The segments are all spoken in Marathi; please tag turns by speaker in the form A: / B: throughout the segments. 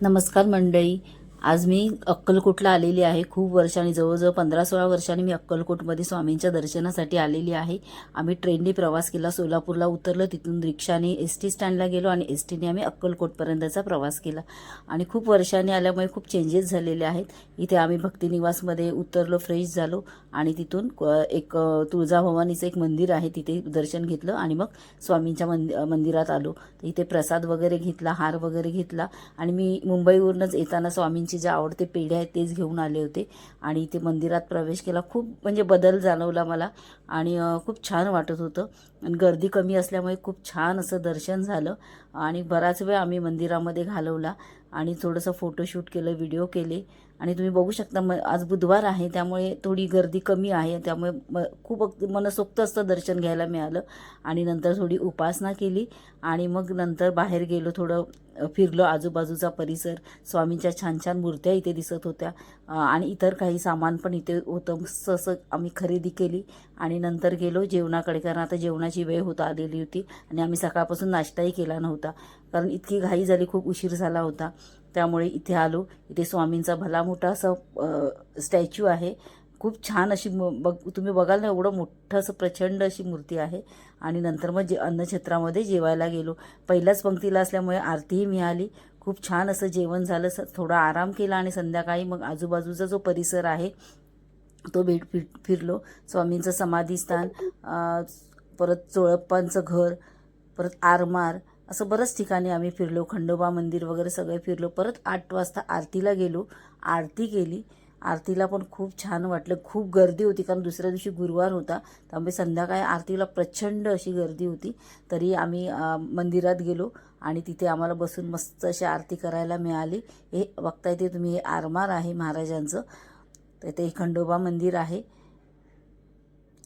A: नमस्कार मंडळी. आज मी अक्कलकोटला आलेली आहे. खूप वर्षांनी, जवळजवळ 15-16 वर्षांनी मी अक्कलकोटमध्ये स्वामींच्या दर्शनासाठी आलेली आहे. आम्ही ट्रेनने प्रवास केला, सोलापूरला उतरलो, तिथून रिक्षाने एस-टी स्टँडला गेलो आणि एस-टीने आम्ही अक्कलकोटपर्यंतचा प्रवास केला. आणि खूप वर्षांनी आल्यामुळे खूप चेंजेस झालेले आहेत. इथे आम्ही भक्तिनिवासमध्ये उतरलो, फ्रेश झालो आणि तिथून एक तुळजाभवानीचं एक मंदिर आहे, तिथे दर्शन घेतलं आणि मग स्वामींच्या मंदिरात आलो. इथे प्रसाद वगैरे घेतला, हार वगैरे घेतला आणि मी मुंबईवरूनच येताना स्वामींचे जे आवडते पेढे आहेत तेच घेऊन आले होते आणि इथे मंदिरात प्रवेश केला. खूप म्हणजे बदल जाणवला मला आणि खूप छान वाटत होतं आणि गर्दी कमी असल्यामुळे खूप छान असं दर्शन झालं आणि बराच वेळ आम्ही मंदिरामध्ये घालवला आणि थोडंसं फोटोशूट केलं, व्हिडिओ केले आणि तुम्ही बघू शकता आज बुधवार आहे त्यामुळे थोडी गर्दी कमी आहे, त्यामुळे खूप मनसोक्त असं दर्शन घ्यायला मिळालं. आणि नंतर थोडी उपासना केली आणि मग नंतर बाहेर गेलो, थोडं फिरलो आजूबाजूचा परिसर. स्वामींच्या छान छान मूर्त्या इथे दिसत होत्या आणि इतर काही सामान पण इथे होतं. मस्त असं आम्ही खरेदी केली आणि नंतर गेलो जेवणाकडे, कारण आता जेवणाची वेळ होत आलेली होती आणि आम्ही सकाळपासून नाश्ताही केला नव्हता कारण इतकी घाई झाली, खूप उशीर झाला होता. त्यामुळे इथे आलो. इथे स्वामींचा भला मोठा असं स्टॅच्यू आहे. खूप छान अशी तुम्ही बघाल ना, एवढं मोठं असं प्रचंड अशी मूर्ती आहे. आणि नंतर मग अन्नछत्रामध्ये जेवायला गेलो. पहिल्याच पंक्तीला असल्यामुळे आरतीही मिळाली. खूप छान असं जेवण झालं. थोडा आराम केला आणि संध्याकाळी मग आजूबाजूचा जो परिसर आहे तो फिरलो. स्वामींचं समाधीस्थान, परत चोळप्पांचं घर, परत आरमार, असं बरंच ठिकाणी आम्ही फिरलो. खंडोबा मंदिर वगैरे सगळे फिरलो. परत 8 वाजता आरतीला गेलो, आरती केली. आरतीला पण खूप छान वाटलं. खूप गर्दी होती कारण दुसऱ्या दिवशी गुरुवार होता, त्यामुळे संध्याकाळी आरतीला प्रचंड अशी गर्दी होती. तरी आम्ही मंदिरात गेलो आणि तिथे आम्हाला बसून मस्त अशी आरती करायला मिळाली. हे बघता येते तुम्ही, हे आरमार आहे महाराजांचं. तर ते खंडोबा मंदिर आहे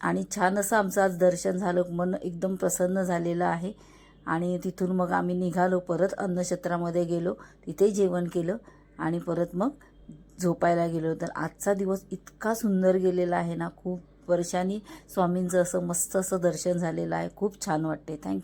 A: आणि छान असं आमचं आज दर्शन झालं. मन एकदम प्रसन्न झालेलं आहे. आणि तिथून मग आम्ही निघालो, परत अन्नछत्रामध्ये गेलो, तिथे जेवण केलं आणि परत मग झोपायला गेलो. तर आजचा दिवस इतका सुंदर गेलेला आहे ना, खूप वर्षांनी स्वामींचं असं मस्त असं दर्शन झालेलं आहे. खूप छान वाटते. थँक्यू.